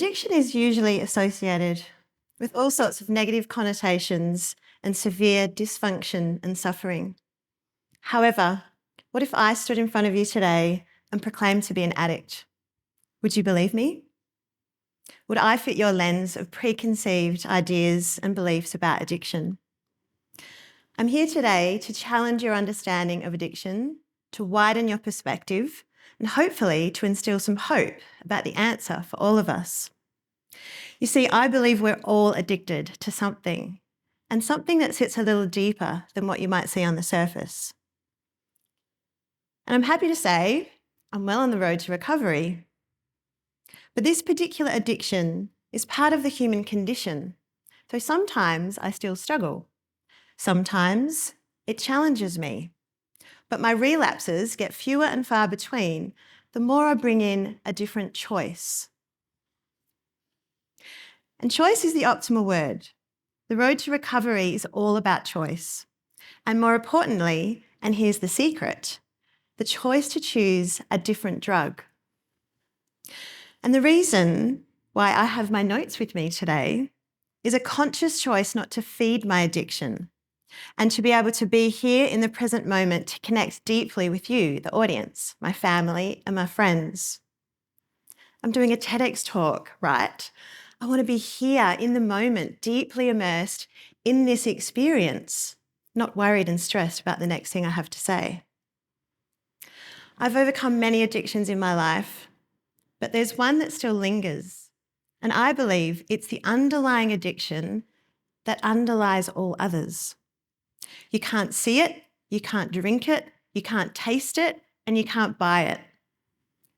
Addiction is usually associated with all sorts of negative connotations and severe dysfunction and suffering. However, what if I stood in front of you today and proclaimed to be an addict? Would you believe me? Would I fit your lens of preconceived ideas and beliefs about addiction? I'm here today to challenge your understanding of addiction, to widen your perspective, and hopefully to instill some hope about the answer for all of us. You see, I believe we're all addicted to something, and something that sits a little deeper than what you might see on the surface. And I'm happy to say I'm well on the road to recovery. But this particular addiction is part of the human condition, so sometimes I still struggle. Sometimes it challenges me. But my relapses get fewer and far between the more I bring in a different choice. And choice is the optimal word. The road to recovery is all about choice. And more importantly, and here's the secret, the choice to choose a different drug. And the reason why I have my notes with me today is a conscious choice not to feed my addiction and to be able to be here in the present moment to connect deeply with you, the audience, my family and my friends. I'm doing a TEDx talk, right? I want to be here in the moment, deeply immersed in this experience, not worried and stressed about the next thing I have to say. I've overcome many addictions in my life, but there's one that still lingers. And I believe it's the underlying addiction that underlies all others. You can't see it, you can't drink it, you can't taste it, and you can't buy it.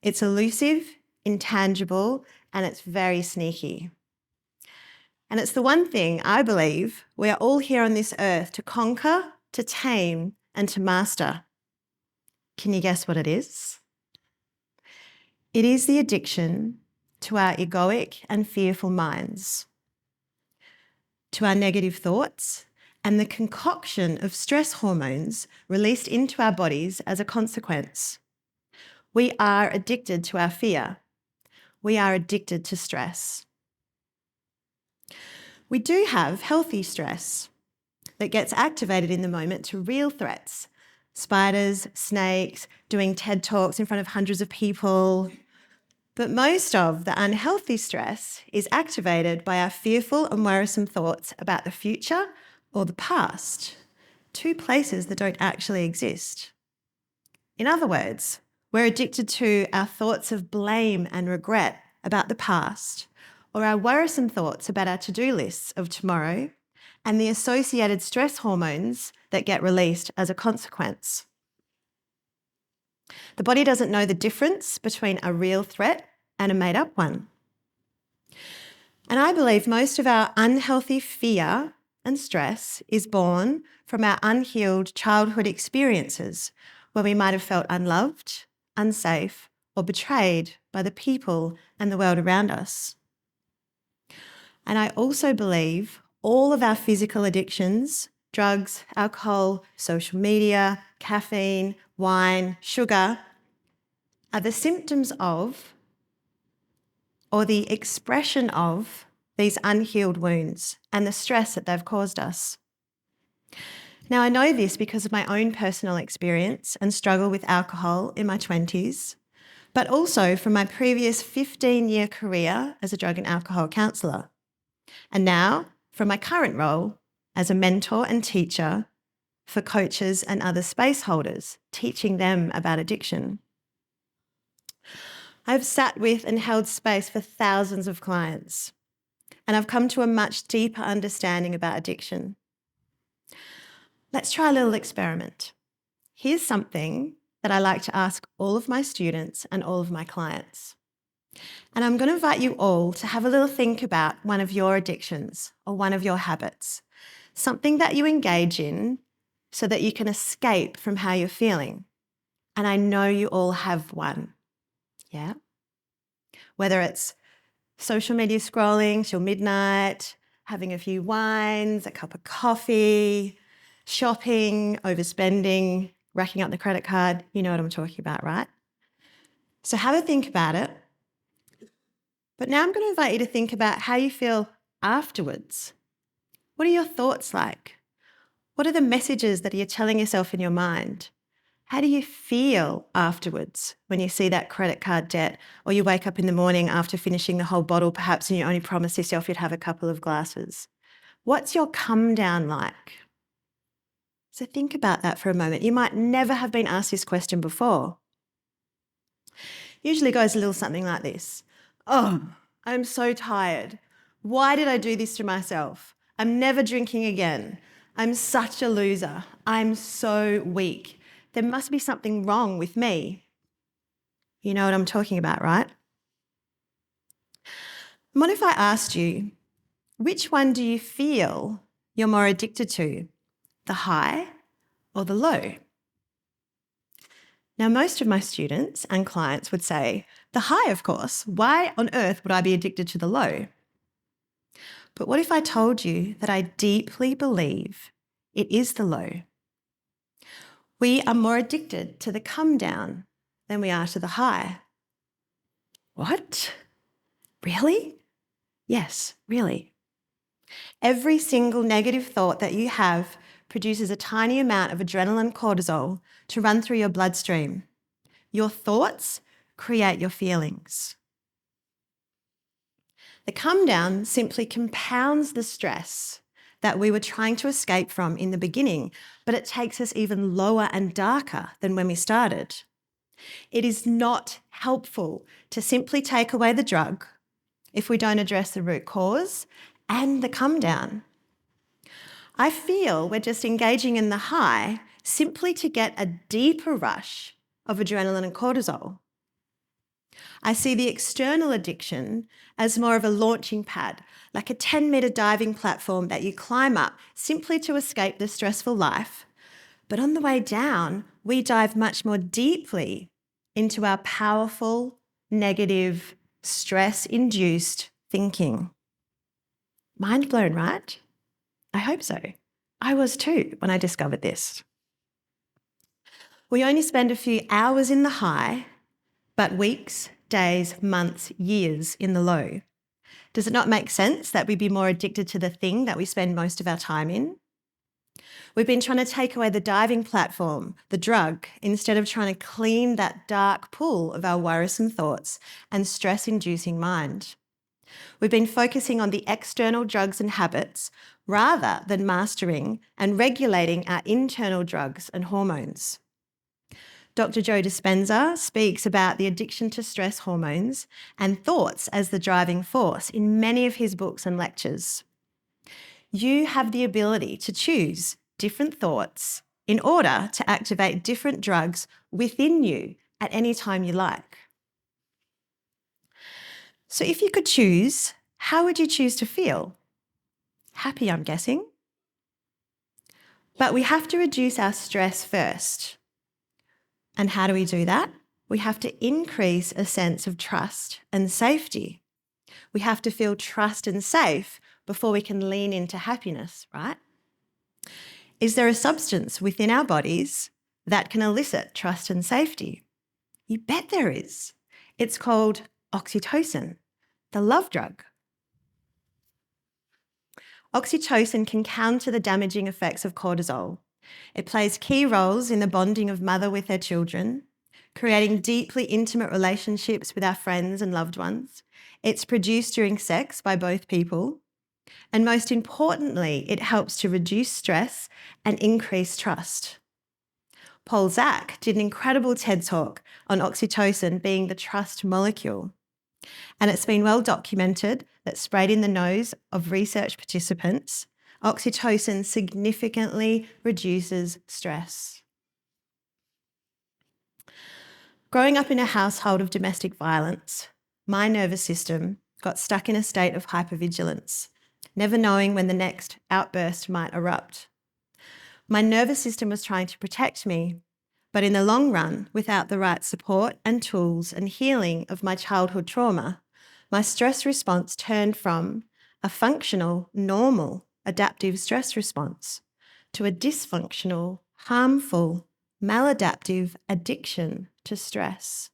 It's elusive, intangible, and it's very sneaky. And it's the one thing I believe we are all here on this earth to conquer, to tame, and to master. Can you guess what it is? It is the addiction to our egoic and fearful minds, to our negative thoughts, and the concoction of stress hormones released into our bodies as a consequence. We are addicted to our fear. We are addicted to stress. We do have healthy stress that gets activated in the moment to real threats. Spiders, snakes, doing TED Talks in front of hundreds of people. But most of the unhealthy stress is activated by our fearful and worrisome thoughts about the future or the past, two places that don't actually exist. In other words, we're addicted to our thoughts of blame and regret about the past, or our worrisome thoughts about our to-do lists of tomorrow and the associated stress hormones that get released as a consequence. The body doesn't know the difference between a real threat and a made-up one. And I believe most of our unhealthy fear and stress is born from our unhealed childhood experiences where we might have felt unloved, unsafe, or betrayed by the people and the world around us. And I also believe all of our physical addictions, drugs, alcohol, social media, caffeine, wine, sugar, are the symptoms of or the expression of these unhealed wounds and the stress that they've caused us. Now, I know this because of my own personal experience and struggle with alcohol in my 20s, but also from my previous 15-year career as a drug and alcohol counsellor, and now from my current role as a mentor and teacher for coaches and other space holders, teaching them about addiction. I've sat with and held space for thousands of clients, and I've come to a much deeper understanding about addiction. Let's try a little experiment. Here's something that I like to ask all of my students and all of my clients. And I'm going to invite you all to have a little think about one of your addictions or one of your habits, something that you engage in so that you can escape from how you're feeling. And I know you all have one. Yeah? Whether it's social media scrolling till midnight, having a few wines, a cup of coffee, shopping, overspending, racking up the credit card, you know what I'm talking about, right? So have a think about it. But now I'm going to invite you to think about how you feel afterwards. What are your thoughts like? What are the messages that you're telling yourself in your mind? How do you feel afterwards when you see that credit card debt, or you wake up in the morning after finishing the whole bottle perhaps and you only promised yourself you'd have a couple of glasses? What's your come down like? So think about that for a moment. You might never have been asked this question before. Usually goes a little something like this. Oh, I'm so tired. Why did I do this to myself? I'm never drinking again. I'm such a loser. I'm so weak. There must be something wrong with me. You know what I'm talking about, right? And what if I asked you, which one do you feel you're more addicted to, the high or the low? Now, most of my students and clients would say, the high, of course. Why on earth would I be addicted to the low? But what if I told you that I deeply believe it is the low? We are more addicted to the come down than we are to the high. What? Really? Yes, really. Every single negative thought that you have produces a tiny amount of adrenaline cortisol to run through your bloodstream. Your thoughts create your feelings. The come down simply compounds the stress that we were trying to escape from in the beginning, but it takes us even lower and darker than when we started. It is not helpful to simply take away the drug if we don't address the root cause and the come down. I feel we're just engaging in the high simply to get a deeper rush of adrenaline and cortisol. I see the external addiction as more of a launching pad, like a 10-metre diving platform that you climb up simply to escape the stressful life. But on the way down, we dive much more deeply into our powerful, negative, stress-induced thinking. Mind blown, right? I hope so. I was too when I discovered this. We only spend a few hours in the high, but weeks, days, months, years in the low. Does it not make sense that we'd be more addicted to the thing that we spend most of our time in? We've been trying to take away the diving platform, the drug, instead of trying to clean that dark pool of our worrisome thoughts and stress-inducing mind. We've been focusing on the external drugs and habits rather than mastering and regulating our internal drugs and hormones. Dr. Joe Dispenza speaks about the addiction to stress hormones and thoughts as the driving force in many of his books and lectures. You have the ability to choose different thoughts in order to activate different drugs within you at any time you like. So if you could choose, how would you choose to feel? Happy, I'm guessing. But we have to reduce our stress first. And how do we do that? We have to increase a sense of trust and safety. We have to feel trust and safe before we can lean into happiness, right? Is there a substance within our bodies that can elicit trust and safety? You bet there is. It's called oxytocin, the love drug. Oxytocin can counter the damaging effects of cortisol. It plays key roles in the bonding of mother with their children, creating deeply intimate relationships with our friends and loved ones. It's produced during sex by both people. And most importantly, it helps to reduce stress and increase trust. Paul Zak did an incredible TED Talk on oxytocin being the trust molecule. And it's been well documented that sprayed in the nose of research participants, oxytocin significantly reduces stress. Growing up in a household of domestic violence, my nervous system got stuck in a state of hypervigilance, never knowing when the next outburst might erupt. My nervous system was trying to protect me, but in the long run, without the right support and tools and healing of my childhood trauma, my stress response turned from a functional, normal, adaptive stress response to a dysfunctional, harmful, maladaptive addiction to stress.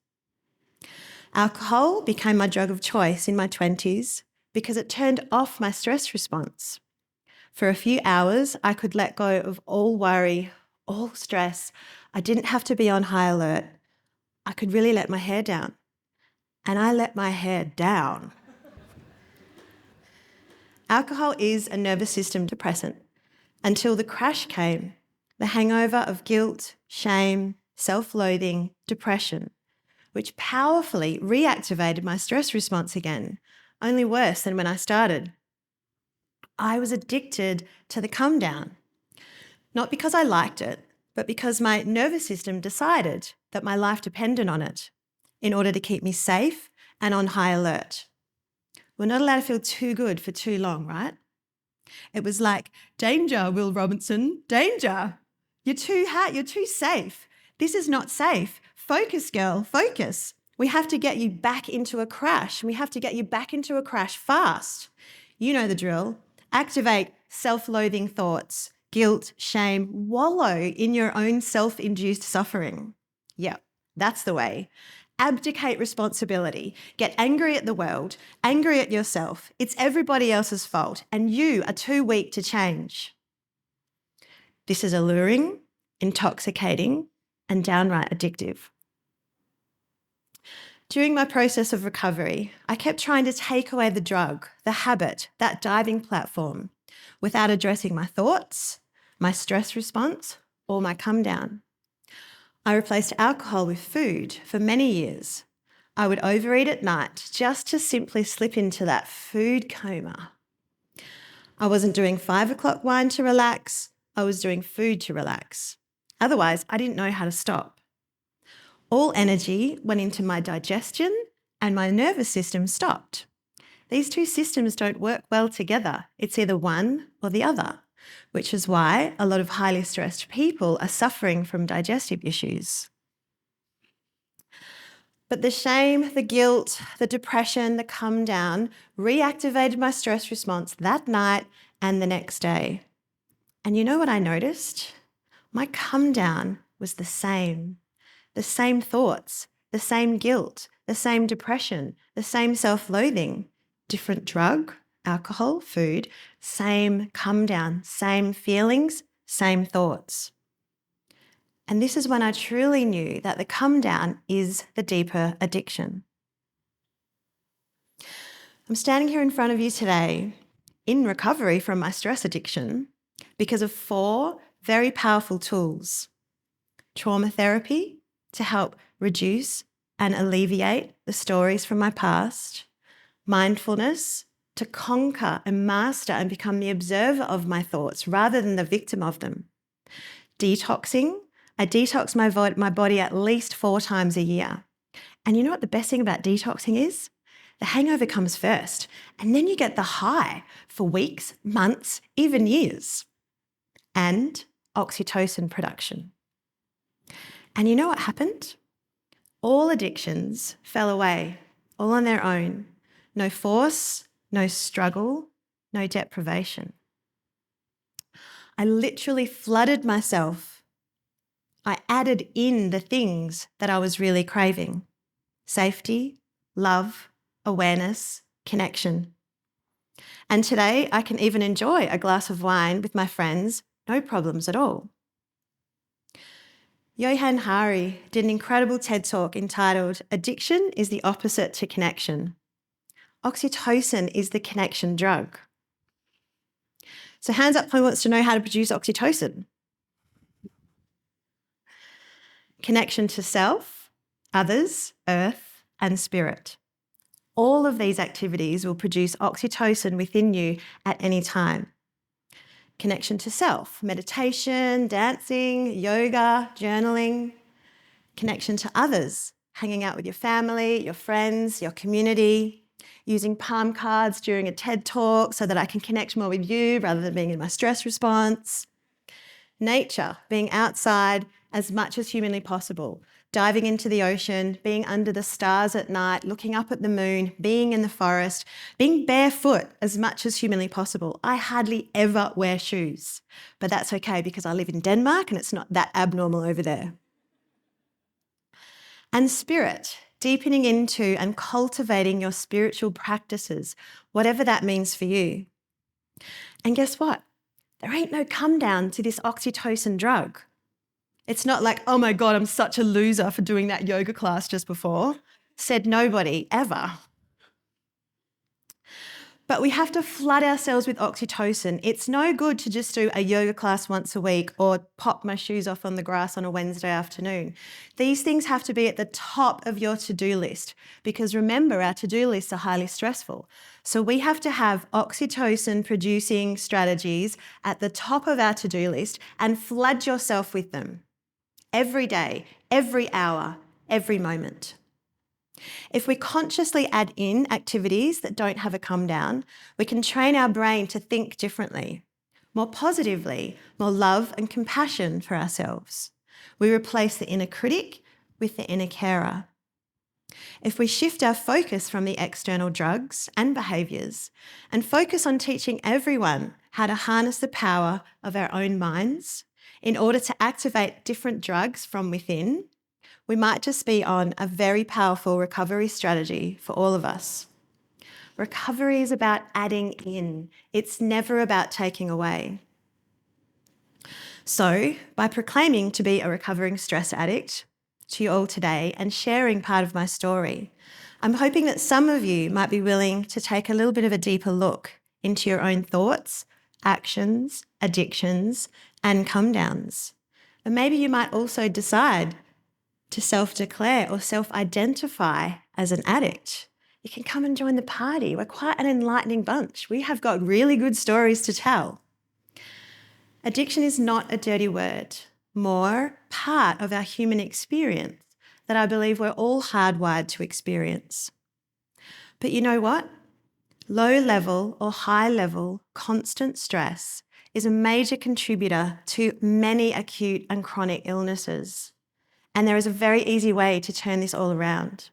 Alcohol became my drug of choice in my 20s because it turned off my stress response. For a few hours, I could let go of all worry, all stress. I didn't have to be on high alert. I could really let my hair down. And I let my hair down. Alcohol is a nervous system depressant until the crash came, the hangover of guilt, shame, self-loathing, depression, which powerfully reactivated my stress response again, only worse than when I started. I was addicted to the come down, not because I liked it, but because my nervous system decided that my life depended on it in order to keep me safe and on high alert. We're not allowed to feel too good for too long, right? It was like, danger, Will Robinson, danger. You're too hot, you're too safe. This is not safe. Focus, girl, focus. We have to get you back into a crash. We have to get you back into a crash fast. You know the drill. Activate self-loathing thoughts, guilt, shame, wallow in your own self-induced suffering. Yeah, that's the way. Abdicate responsibility. Get angry at the world, angry at yourself. It's everybody else's fault, and you are too weak to change. This is alluring, intoxicating, and downright addictive. During my process of recovery, I kept trying to take away the drug, the habit, that diving platform, without addressing my thoughts, my stress response, or my come down. I replaced alcohol with food for many years. I would overeat at night just to simply slip into that food coma. I wasn't doing 5 o'clock wine to relax. I was doing food to relax. Otherwise, I didn't know how to stop. All energy went into my digestion and my nervous system stopped. These two systems don't work well together. It's either one or the other, which is why a lot of highly stressed people are suffering from digestive issues. But the shame, the guilt, the depression, the come down reactivated my stress response that night and the next day. And you know what I noticed? My come down was the same thoughts, the same guilt, the same depression, the same self-loathing, different drug, alcohol, food, same come down, same feelings, same thoughts. And this is when I truly knew that the come down is the deeper addiction. I'm standing here in front of you today in recovery from my stress addiction because of 4 very powerful tools. Trauma therapy to help reduce and alleviate the stories from my past. Mindfulness to conquer and master and become the observer of my thoughts rather than the victim of them. Detoxing. I detox my body at least 4 times a year. And you know what the best thing about detoxing is? The hangover comes first, and then you get the high for weeks, months, even years. And oxytocin production. And you know what happened? All addictions fell away, all on their own. No force, no struggle, no deprivation. I literally flooded myself. I added in the things that I was really craving. Safety, love, awareness, connection. And today I can even enjoy a glass of wine with my friends, no problems at all. Johann Hari did an incredible TED Talk entitled "Addiction is the opposite to connection." Oxytocin is the connection drug. So hands up who wants to know how to produce oxytocin. Connection to self, others, earth, and spirit. All of these activities will produce oxytocin within you at any time. Connection to self, meditation, dancing, yoga, journaling. Connection to others, hanging out with your family, your friends, your community. Using palm cards during a TED Talk so that I can connect more with you rather than being in my stress response. Nature, being outside as much as humanly possible. Diving into the ocean, being under the stars at night, looking up at the moon, being in the forest, being barefoot as much as humanly possible. I hardly ever wear shoes, but that's okay because I live in Denmark and it's not that abnormal over there. And spirit, deepening into and cultivating your spiritual practices, whatever that means for you. And guess what? There ain't no come down to this oxytocin drug. It's not like, oh my God, I'm such a loser for doing that yoga class just before. Said nobody ever. But we have to flood ourselves with oxytocin. It's no good to just do a yoga class once a week or pop my shoes off on the grass on a Wednesday afternoon. These things have to be at the top of your to-do list because remember, our to-do lists are highly stressful. So we have to have oxytocin producing strategies at the top of our to-do list and flood yourself with them every day, every hour, every moment. If we consciously add in activities that don't have a come down, we can train our brain to think differently, more positively, more love and compassion for ourselves. We replace the inner critic with the inner carer. If we shift our focus from the external drugs and behaviours and focus on teaching everyone how to harness the power of our own minds in order to activate different drugs from within, we might just be on a very powerful recovery strategy for all of us. Recovery is about adding in. It's never about taking away. So, by proclaiming to be a recovering stress addict to you all today and sharing part of my story, I'm hoping that some of you might be willing to take a little bit of a deeper look into your own thoughts, actions, addictions, and come downs. And maybe you might also decide to self-declare or self-identify as an addict. You can come and join the party. We're quite an enlightening bunch. We have got really good stories to tell. Addiction is not a dirty word, more part of our human experience that I believe we're all hardwired to experience. But you know what? Low level or high level constant stress is a major contributor to many acute and chronic illnesses. And there is a very easy way to turn this all around.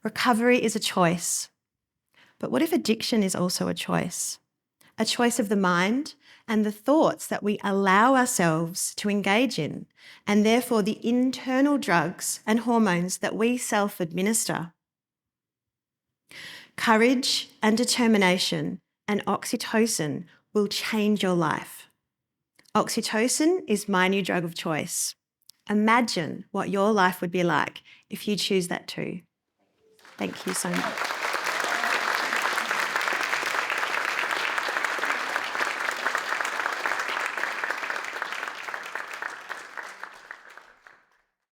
Recovery is a choice. But what if addiction is also a choice? A choice of the mind and the thoughts that we allow ourselves to engage in, and therefore the internal drugs and hormones that we self-administer. Courage and determination and oxytocin will change your life. Oxytocin is my new drug of choice. Imagine what your life would be like if you choose that too. Thank you so much.